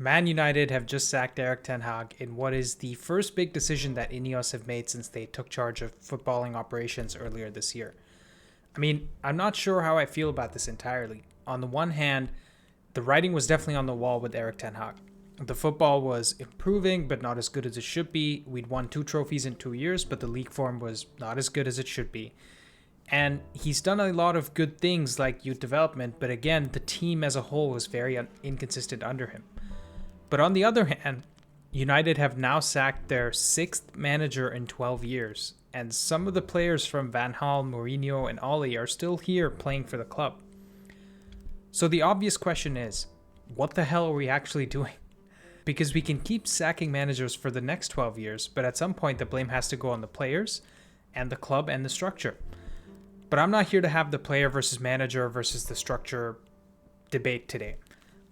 Man United have just sacked Erik ten Hag in what is the first big decision that Ineos have made since they took charge of footballing operations earlier this year. I mean, I'm not sure how I feel about this entirely. On the one hand, the writing was definitely on the wall with Erik ten Hag. The football was improving, but not as good as it should be. We'd won 2 trophies in 2 years, but the league form was not as good as it should be. And he's done a lot of good things like youth development, but again, the team as a whole was very inconsistent under him. But on the other hand, United have now sacked their 6th manager in 12 years, and some of the players from Van Gaal, Mourinho, and Ole are still here playing for the club. So the obvious question is, what the hell are we actually doing? Because we can keep sacking managers for the next 12 years, but at some point the blame has to go on the players and the club and the structure. But I'm not here to have the player versus manager versus the structure debate today.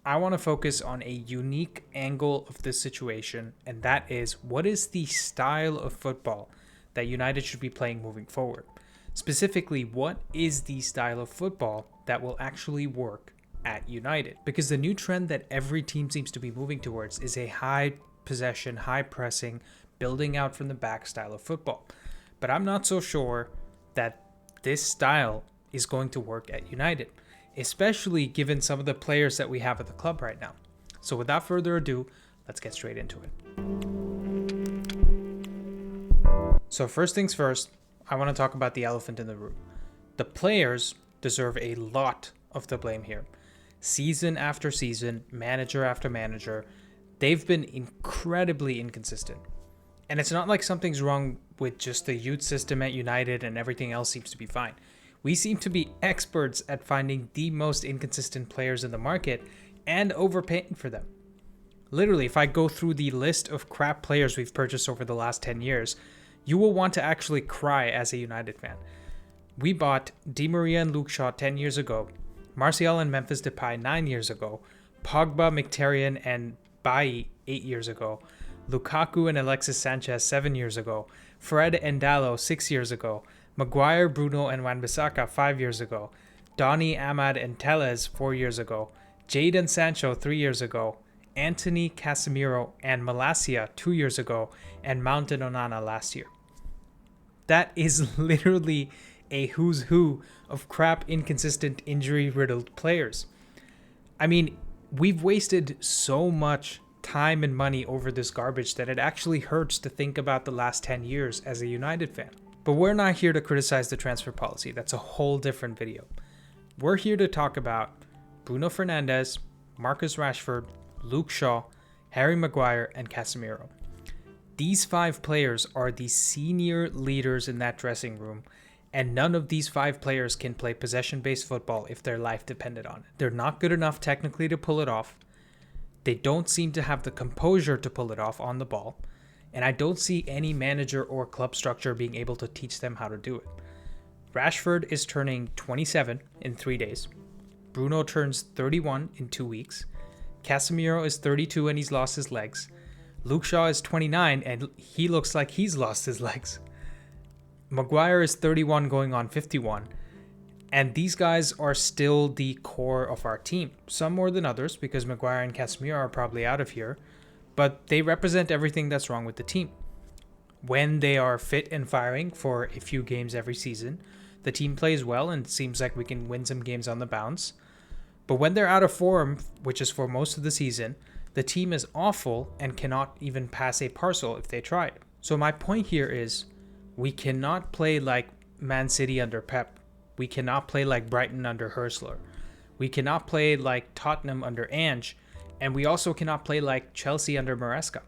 I want to focus on a unique angle of this situation, and that is, what is the style of football that United should be playing moving forward? Specifically, what is the style of football that will actually work at United? Because the new trend that every team seems to be moving towards is a high possession, high pressing, building out from the back style of football. But I'm not so sure that this style is going to work at United, especially given some of the players that we have at the club right now. So without further ado, let's get straight into it. So first things first, I want to talk about the elephant in the room. The players deserve a lot of the blame here. Season after season, manager after manager, they've been incredibly inconsistent. And it's not like something's wrong with just the youth system at United and everything else seems to be fine. We seem to be experts at finding the most inconsistent players in the market and overpaying for them. Literally, if I go through the list of crap players we've purchased over the last 10 years, you will want to actually cry as a United fan. We bought Di Maria and Luke Shaw 10 years ago, Martial and Memphis Depay 9 years ago, Pogba, Mkhitaryan, and Bailly 8 years ago, Lukaku and Alexis Sanchez 7 years ago, Fred and Dalot 6 years ago, Maguire, Bruno, and Wan-Bissaka 5 years ago, Donny, Ahmad, and Tellez 4 years ago, Jade and Sancho 3 years ago, Anthony, Casemiro, and Malacia 2 years ago, and Mount and Onana last year. That is literally a who's who of crap, inconsistent, injury-riddled players. I mean, we've wasted so much time and money over this garbage that it actually hurts to think about the last 10 years as a United fan. But we're not here to criticize the transfer policy. That's a whole different video. We're here to talk about Bruno Fernandes, Marcus Rashford, Luke Shaw, Harry Maguire, and Casemiro. These 5 players are the senior leaders in that dressing room, and none of these 5 players can play possession-based football if their life depended on it. They're not good enough technically to pull it off. They don't seem to have the composure to pull it off on the ball, and I don't see any manager or club structure being able to teach them how to do it. Rashford is turning 27 in 3 days. Bruno turns 31 in 2 weeks. Casemiro is 32 and he's lost his legs. Luke Shaw is 29 and he looks like he's lost his legs. Maguire is 31 going on 51. And these guys are still the core of our team. Some more than others because Maguire and Casemiro are probably out of here. But they represent everything that's wrong with the team. When they are fit and firing for a few games every season, the team plays well and it seems like we can win some games on the bounce. But when they're out of form, which is for most of the season, the team is awful and cannot even pass a parcel if they tried. So my point here is, we cannot play like Man City under Pep. We cannot play like Brighton under Hursler. We cannot play like Tottenham under Ange. And we also cannot play like Chelsea under Maresca.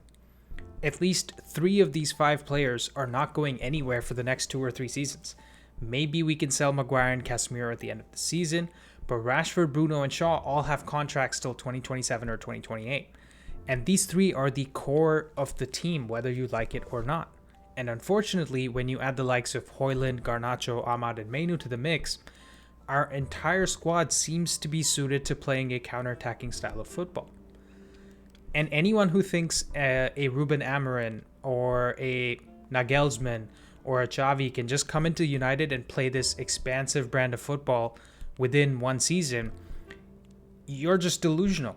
At least 3 of these 5 players are not going anywhere for the next 2 or 3 seasons. Maybe we can sell Maguire and Casemiro at the end of the season, but Rashford, Bruno, and Shaw all have contracts till 2027 or 2028. And these 3 are the core of the team, whether you like it or not. And unfortunately, when you add the likes of Højlund, Garnacho, Ahmad, and Mainu to the mix, our entire squad seems to be suited to playing a counter-attacking style of football. And anyone who thinks a Ruben Amorim or a Nagelsmann or a Xavi can just come into United and play this expansive brand of football within one season, you're just delusional.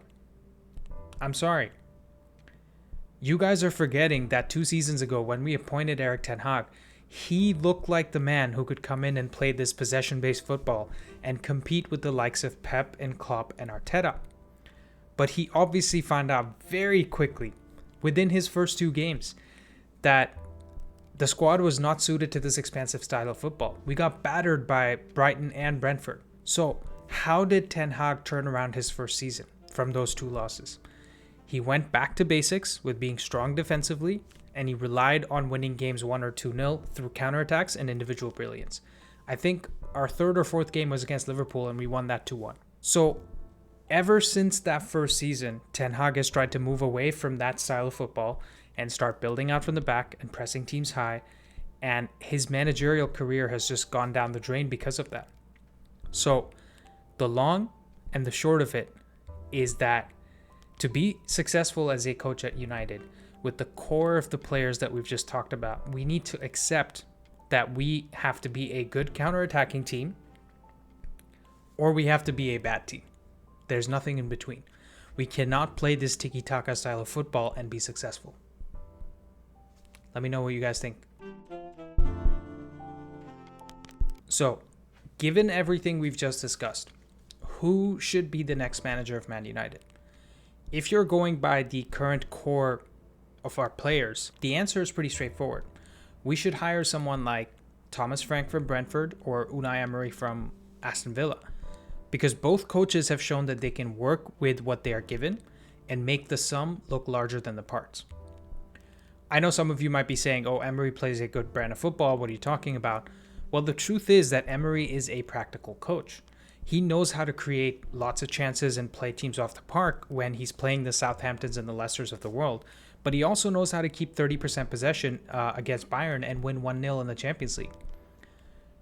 I'm sorry. You guys are forgetting that 2 seasons ago when we appointed Erik ten Hag, he looked like the man who could come in and play this possession-based football and compete with the likes of Pep and Klopp and Arteta. But he obviously found out very quickly, within his first 2 games, that the squad was not suited to this expansive style of football. We got battered by Brighton and Brentford. So how did Ten Hag turn around his first season from those 2 losses? He went back to basics with being strong defensively, and he relied on winning games 1 or 2-0 through counterattacks and individual brilliance. I think our 3rd or 4th game was against Liverpool, and we won that 2-1. So ever since that first season, Ten Hag has tried to move away from that style of football and start building out from the back and pressing teams high, and his managerial career has just gone down the drain because of that. So the long and the short of it is that to be successful as a coach at United, with the core of the players that we've just talked about, we need to accept that we have to be a good counter-attacking team or we have to be a bad team. There's nothing in between. We cannot play this tiki-taka style of football and be successful. Let me know what you guys think. So, given everything we've just discussed, who should be the next manager of Man United? If you're going by the current core of our players, the answer is pretty straightforward. We should hire someone like Thomas Frank from Brentford or Unai Emery from Aston Villa, because both coaches have shown that they can work with what they are given and make the sum look larger than the parts. I know some of you might be saying, oh, Emery plays a good brand of football. What are you talking about? Well, the truth is that Emery is a practical coach. He knows how to create lots of chances and play teams off the park when he's playing the Southamptons and the Leicesters of the world. But he also knows how to keep 30% possession against Bayern and win 1-0 in the Champions League.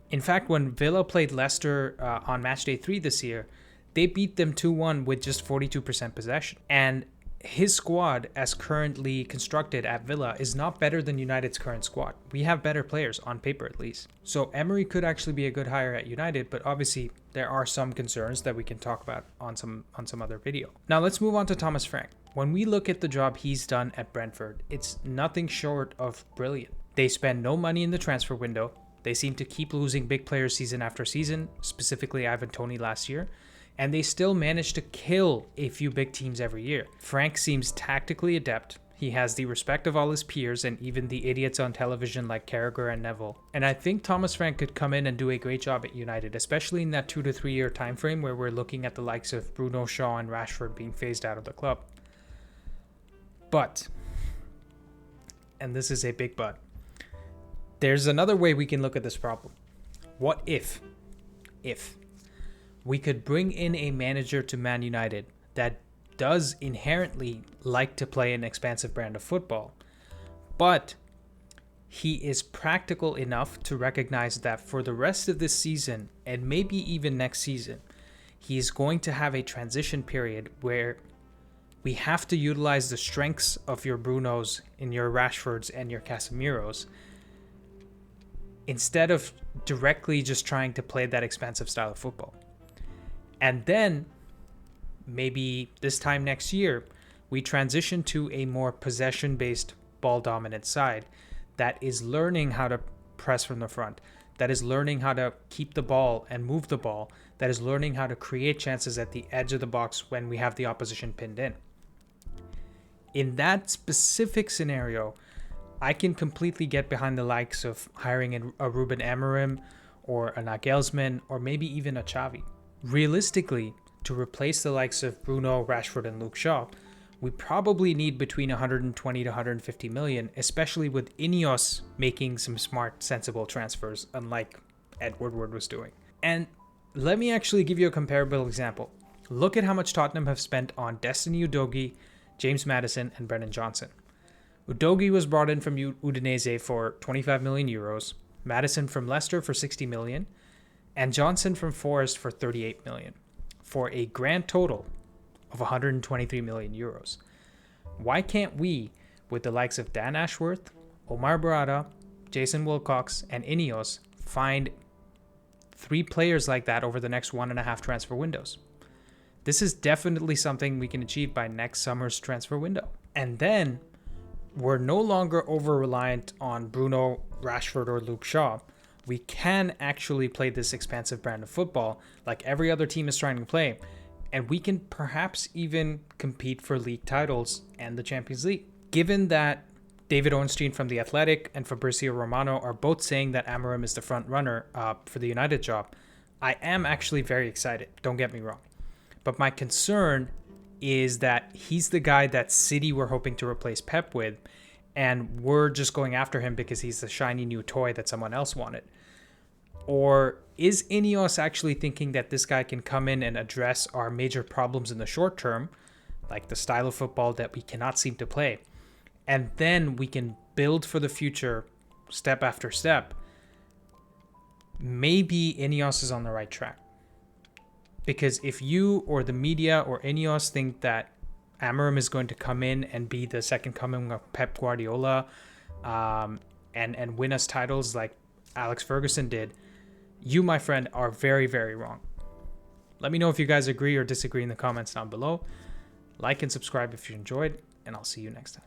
In fact, when Villa played Leicester on matchday 3 this year, they beat them 2-1 with just 42% possession. And his squad, as currently constructed at Villa, is not better than United's current squad. We have better players, on paper at least. So Emery could actually be a good hire at United, but obviously there are some concerns that we can talk about on some other video. Now let's move on to Thomas Frank. When we look at the job he's done at Brentford, it's nothing short of brilliant. They spend no money in the transfer window. They seem to keep losing big players season after season, specifically Ivan Toney last year, and they still manage to kill a few big teams every year. Frank seems tactically adept. He has the respect of all his peers and even the idiots on television like Carragher and Neville. And I think Thomas Frank could come in and do a great job at United, especially in that 2 to 3 year time frame where we're looking at the likes of Bruno, Shaw, and Rashford being phased out of the club. But, and this is a big but, there's another way we can look at this problem. What if we could bring in a manager to Man United that does inherently like to play an expansive brand of football, but he is practical enough to recognize that for the rest of this season and maybe even next season, he is going to have a transition period where we have to utilize the strengths of your Brunos and your Rashfords and your Casemiros instead of directly just trying to play that expansive style of football. And then maybe this time next year, we transition to a more possession-based ball-dominant side that is learning how to press from the front, that is learning how to keep the ball and move the ball, that is learning how to create chances at the edge of the box when we have the opposition pinned in. In that specific scenario, I can completely get behind the likes of hiring a Ruben Amorim or a Nagelsmann or maybe even a Xavi. Realistically, to replace the likes of Bruno, Rashford, and Luke Shaw, we probably need between 120 to 150 million, especially with Ineos making some smart, sensible transfers, unlike Ed Woodward was doing. And let me actually give you a comparable example. Look at how much Tottenham have spent on Destiny Udogie, James Maddison, and Brennan Johnson. Udogie was brought in from Udinese for 25 million euros, Maddison from Leicester for 60 million, and Johnson from Forest for 38 million, for a grand total of 123 million euros. Why can't we, with the likes of Dan Ashworth, Omar Barada, Jason Wilcox, and Ineos, find 3 players like that over the next 1.5 transfer windows? This is definitely something we can achieve by next summer's transfer window. And then we're no longer over-reliant on Bruno, Rashford, or Luke Shaw. We can actually play this expansive brand of football like every other team is trying to play, and we can perhaps even compete for league titles and the Champions League. Given that David Ornstein from The Athletic and Fabrizio Romano are both saying that Amorim is the front runner for the United job, I am actually very excited, don't get me wrong. But my concern is that he's the guy that City were hoping to replace Pep with, and we're just going after him because he's the shiny new toy that someone else wanted. Or is Ineos actually thinking that this guy can come in and address our major problems in the short term, like the style of football that we cannot seem to play, and then we can build for the future step after step? Maybe Ineos is on the right track. Because if you or the media or Ineos think that Amorim is going to come in and be the second coming of Pep Guardiola and win us titles like Alex Ferguson did, you, my friend, are very, very wrong. Let me know if you guys agree or disagree in the comments down below. Like and subscribe if you enjoyed, and I'll see you next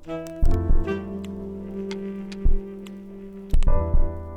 time.